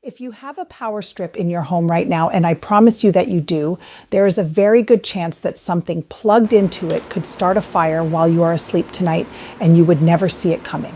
If you have a power strip in your home right now, and I promise you that you do, there is a very good chance that something plugged into it could start a fire while you are asleep tonight and you would never see it coming.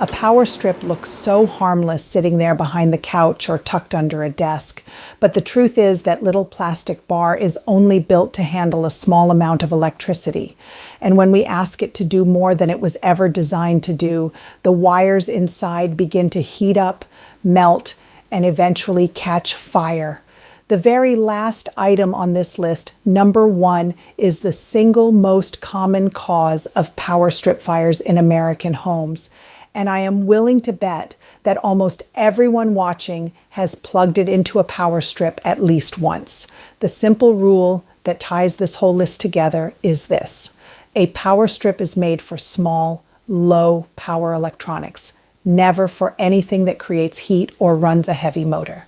A power strip looks so harmless sitting there behind the couch or tucked under a desk, but the truth is that little plastic bar is only built to handle a small amount of electricity. And when we ask it to do more than it was ever designed to do, the wires inside begin to heat up, melt, and eventually catch fire. The very last item on this list, number 1, is the single most common cause of power strip fires in American homes. And I am willing to bet that almost everyone watching has plugged it into a power strip at least once. The simple rule that ties this whole list together is this: a power strip is made for small, low power electronics, never for anything that creates heat or runs a heavy motor.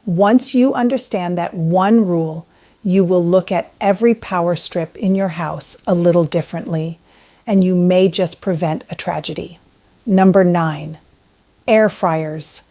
Once you understand that one rule, you will look at every power strip in your house a little differently, and you may just prevent a tragedy. Number 9, air fryers.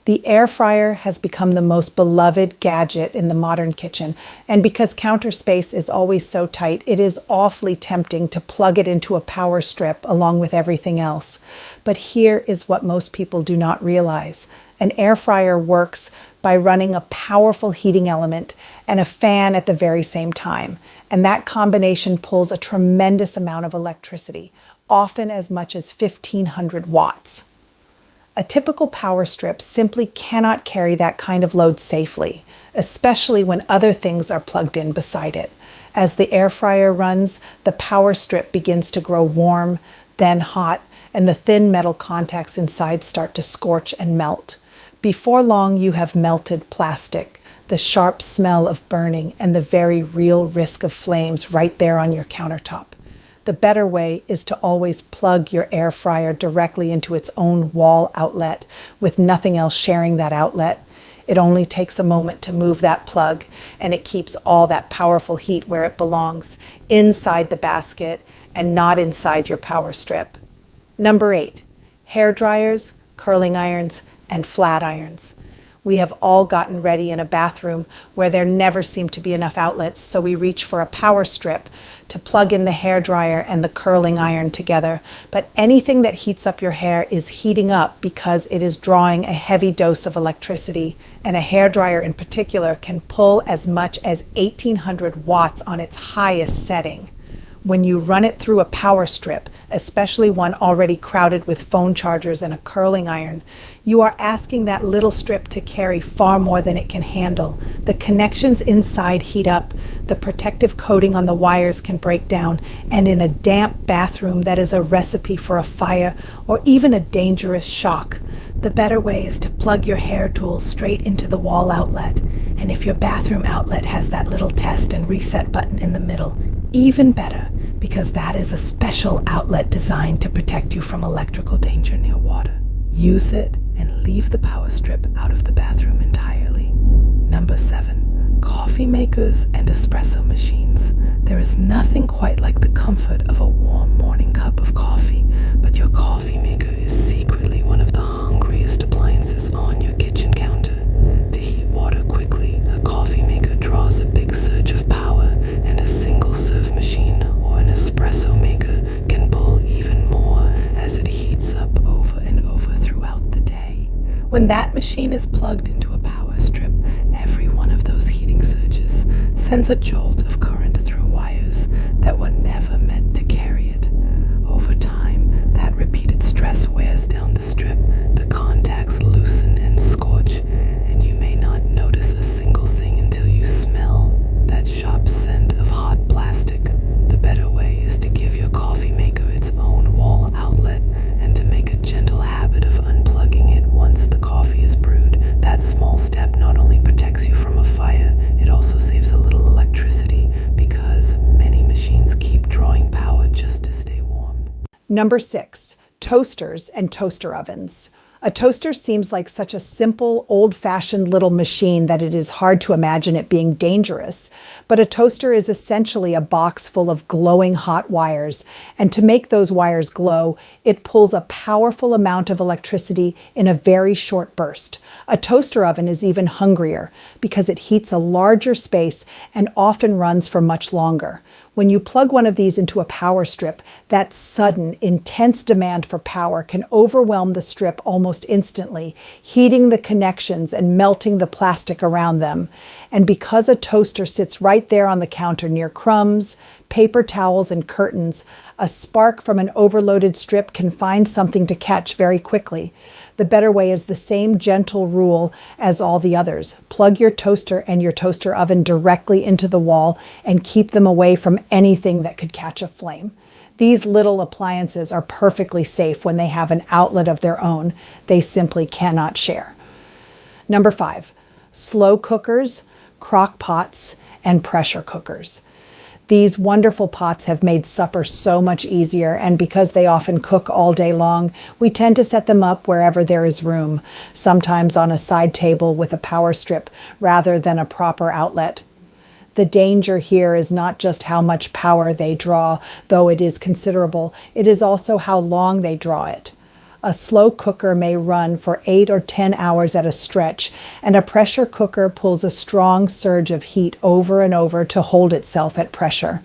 The air fryer has become the most beloved gadget in the modern kitchen, and because counter space is always so tight, it is awfully tempting to plug it into a power strip along with everything else. But here is what most people do not realize. An air fryer works by running a powerful heating element and a fan at the very same time, and that combination pulls a tremendous amount of electricity, often as much as 1,500 watts. A typical power strip simply cannot carry that kind of load safely, especially when other things are plugged in beside it. As the air fryer runs, the power strip begins to grow warm, then hot, and the thin metal contacts inside start to scorch and melt. Before long, you have melted plastic, the sharp smell of burning, and the very real risk of flames right there on your countertop. The better way is to always plug your air fryer directly into its own wall outlet, with nothing else sharing that outlet. It only takes a moment to move that plug, and it keeps all that powerful heat where it belongs, inside the basket and not inside your power strip. Number 8, hair dryers, curling irons, and flat irons. We have all gotten ready in a bathroom where there never seem to be enough outlets, so we reach for a power strip to plug in the hair dryer and the curling iron together. But anything that heats up your hair is heating up because it is drawing a heavy dose of electricity, and a hair dryer in particular can pull as much as 1,800 watts on its highest setting. When you run it through a power strip, especially one already crowded with phone chargers and a curling iron, you are asking that little strip to carry far more than it can handle. The connections inside heat up, the protective coating on the wires can break down, and in a damp bathroom, that is a recipe for a fire or even a dangerous shock. The better way is to plug your hair tools straight into the wall outlet, and if your bathroom outlet has that little test and reset button in the middle, even better, because that is a special outlet designed to protect you from electrical danger near water. Use it and leave the power strip out of the bathroom entirely. Number 7, coffee makers and espresso machines. There is nothing quite like the comfort of a warm morning cup of coffee, but your coffee maker is secretly one of the hungriest appliances on your kitchen counter. To heat water quickly, a coffee maker draws a big surge of power, and a single serve machine or an espresso maker can pull even more as it heats up over and over throughout the day. When that machine is plugged into a power strip, every one of those heating surges sends a jolt of current through wires that were never meant to carry it. Over time, that repeated stress wears down the strip, the contacts loosen and scorch, and you may not notice a single thing until you smell that sharp scent of hot plastic. The better way is to give your coffee maker its own wall outlet and to make a gentle habit of unplugging it once the coffee is brewed. That small step not only protects you from a fire, it also saves a little electricity because many machines keep drawing power just to stay warm. Number 6, toasters and toaster ovens. A toaster seems like such a simple, old-fashioned little machine that it is hard to imagine it being dangerous. But a toaster is essentially a box full of glowing hot wires, and to make those wires glow, it pulls a powerful amount of electricity in a very short burst. A toaster oven is even hungrier because it heats a larger space and often runs for much longer. When you plug one of these into a power strip, that sudden, intense demand for power can overwhelm the strip almost instantly, heating the connections and melting the plastic around them. And because a toaster sits right there on the counter near crumbs, paper towels, and curtains, a spark from an overloaded strip can find something to catch very quickly. The better way is the same gentle rule as all the others. Plug your toaster and your toaster oven directly into the wall and keep them away from anything that could catch a flame. These little appliances are perfectly safe when they have an outlet of their own. They simply cannot share. Number 5, slow cookers, crock pots, and pressure cookers. These wonderful pots have made supper so much easier, and because they often cook all day long, we tend to set them up wherever there is room, sometimes on a side table with a power strip rather than a proper outlet. The danger here is not just how much power they draw, though it is considerable, it is also how long they draw it. A slow cooker may run for 8 or 10 hours at a stretch, and a pressure cooker pulls a strong surge of heat over and over to hold itself at pressure.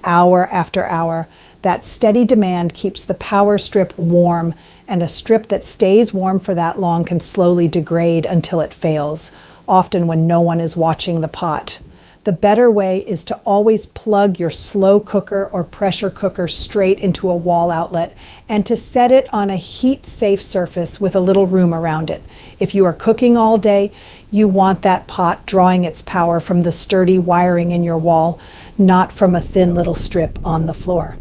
Hour after hour, that steady demand keeps the power strip warm, and a strip that stays warm for that long can slowly degrade until it fails, often when no one is watching the pot. The better way is to always plug your slow cooker or pressure cooker straight into a wall outlet and to set it on a heat-safe surface with a little room around it. If you are cooking all day, you want that pot drawing its power from the sturdy wiring in your wall, not from a thin little strip on the floor.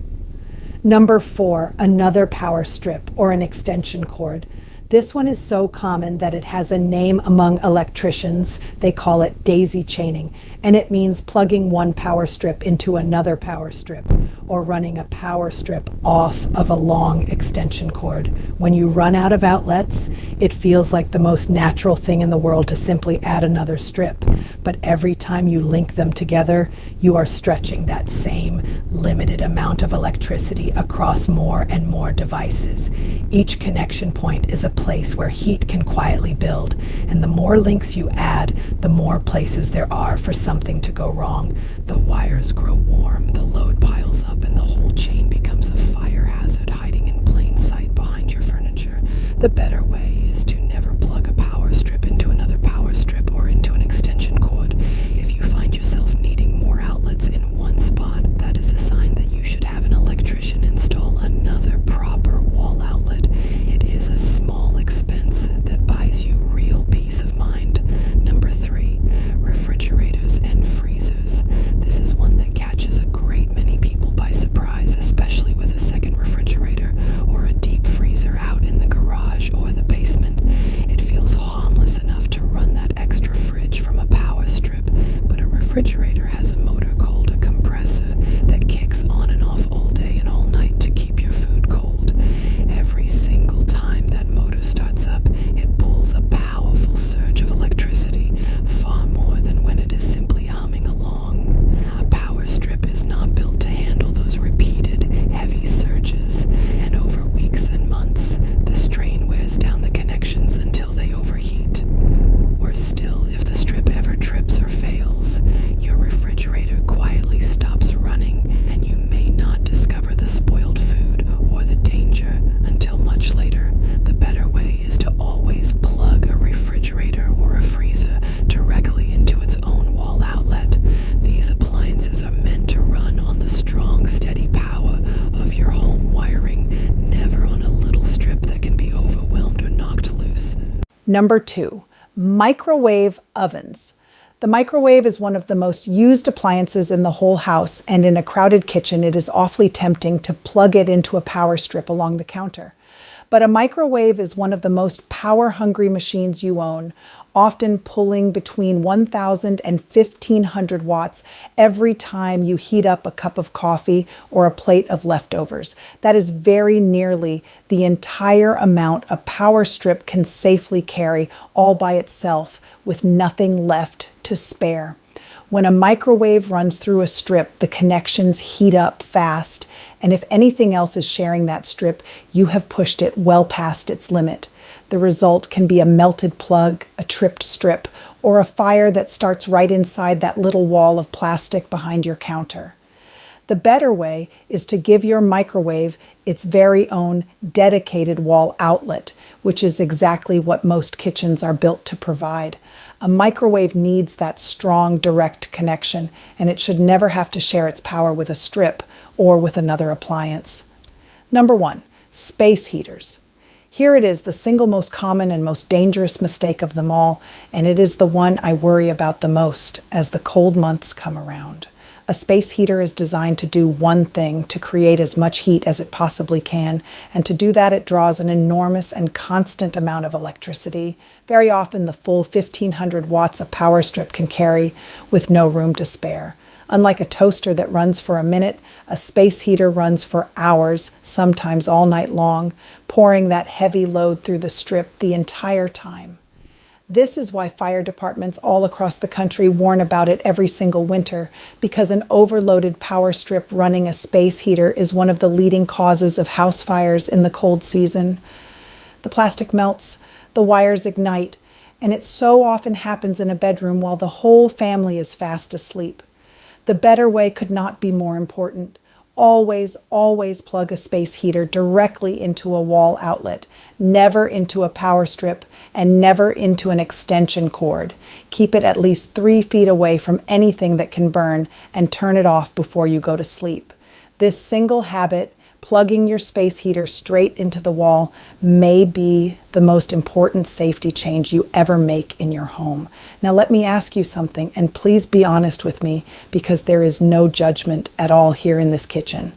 Number 4, another power strip or an extension cord. This one is so common that it has a name among electricians. They call it daisy chaining, and it means plugging one power strip into another power strip or running a power strip off of a long extension cord. When you run out of outlets, it feels like the most natural thing in the world to simply add another strip. But every time you link them together, you are stretching that same limited amount of electricity across more and more devices. Each connection point is a place where heat can quietly build, and the more links you add, the more places there are for something to go wrong. The wires grow warm, the load piles up, and the whole chain becomes a fire hazard hiding in plain sight behind your furniture. The better way is to never plug a power strip into another power strip or into an extension cord. If you find yourself needing more outlets in one spot, that is a sign that you should have an electrician install another proper wall outlet. It is a small expense that buys you real peace of mind. Number 3, refrigerators and freezers. This is one that catches a great many people by surprise, especially with a second refrigerator or a deep freezer out in the garage or the basement. It feels harmless enough to run that extra fridge from a power strip, but a refrigerator has a motor called a compressor that kicks on and off all day and all night to keep your food cold. Every single time that motor starts up, it pulls a powerful surge of electricity, far more than when it is simply humming along. A power strip is not built to handle those repeated, heavy surges, and over weeks and months, the strain wears down the connections until they overheat. Worse still, if the strip ever trips or fails, your refrigerator quietly stops running, and you may not discover the spoiled food or the danger until much later. The better way is to always plug a refrigerator or a freezer directly into its own wall outlet. These appliances are meant to run on the strong, steady power of your home wiring, never on a little strip that can be overwhelmed or knocked loose. Number 2, microwave ovens. The microwave is one of the most used appliances in the whole house, and in a crowded kitchen, it is awfully tempting to plug it into a power strip along the counter. But a microwave is one of the most power-hungry machines you own, often pulling between 1,000 and 1,500 watts every time you heat up a cup of coffee or a plate of leftovers. That is very nearly the entire amount a power strip can safely carry all by itself, with nothing left to spare. When a microwave runs through a strip, the connections heat up fast, and if anything else is sharing that strip, you have pushed it well past its limit. The result can be a melted plug, a tripped strip, or a fire that starts right inside that little wall of plastic behind your counter. The better way is to give your microwave its very own dedicated wall outlet, which is exactly what most kitchens are built to provide. A microwave needs that strong, direct connection, and it should never have to share its power with a strip or with another appliance. Number 1, space heaters. Here it is, the single most common and most dangerous mistake of them all, and it is the one I worry about the most as the cold months come around. A space heater is designed to do one thing, to create as much heat as it possibly can, and to do that it draws an enormous and constant amount of electricity, very often the full 1,500 watts a power strip can carry, with no room to spare. Unlike a toaster that runs for a minute, a space heater runs for hours, sometimes all night long, pouring that heavy load through the strip the entire time. This is why fire departments all across the country warn about it every single winter, because an overloaded power strip running a space heater is one of the leading causes of house fires in the cold season. The plastic melts, the wires ignite, and it so often happens in a bedroom while the whole family is fast asleep. The better way could not be more important. Always, always plug a space heater directly into a wall outlet, never into a power strip, and never into an extension cord. Keep it at least 3 feet away from anything that can burn, and turn it off before you go to sleep. This single habit, plugging your space heater straight into the wall, may be the most important safety change you ever make in your home. Now let me ask you something, and please be honest with me, because there is no judgment at all here in this kitchen.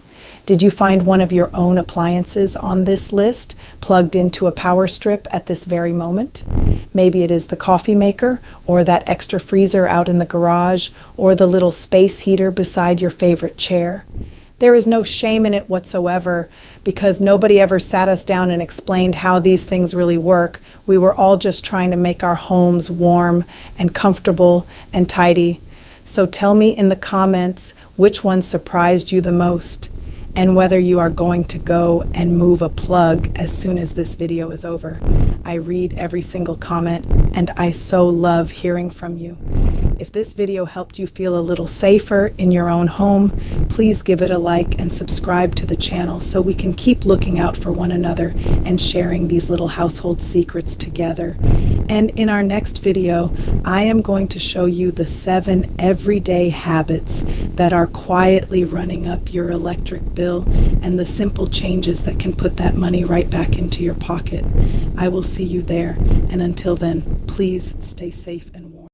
Did you find one of your own appliances on this list plugged into a power strip at this very moment? Maybe it is the coffee maker, or that extra freezer out in the garage, or the little space heater beside your favorite chair. There is no shame in it whatsoever, because nobody ever sat us down and explained how these things really work. We were all just trying to make our homes warm and comfortable and tidy. So tell me in the comments which one surprised you the most, and whether you are going to go and move a plug as soon as this video is over. I read every single comment, and I so love hearing from you. If this video helped you feel a little safer in your own home, please give it a like and subscribe to the channel so we can keep looking out for one another and sharing these little household secrets together. And in our next video, I am going to show you the 7 everyday habits that are quietly running up your electric bill, and the simple changes that can put that money right back into your pocket. I will see you there, and until then, please stay safe and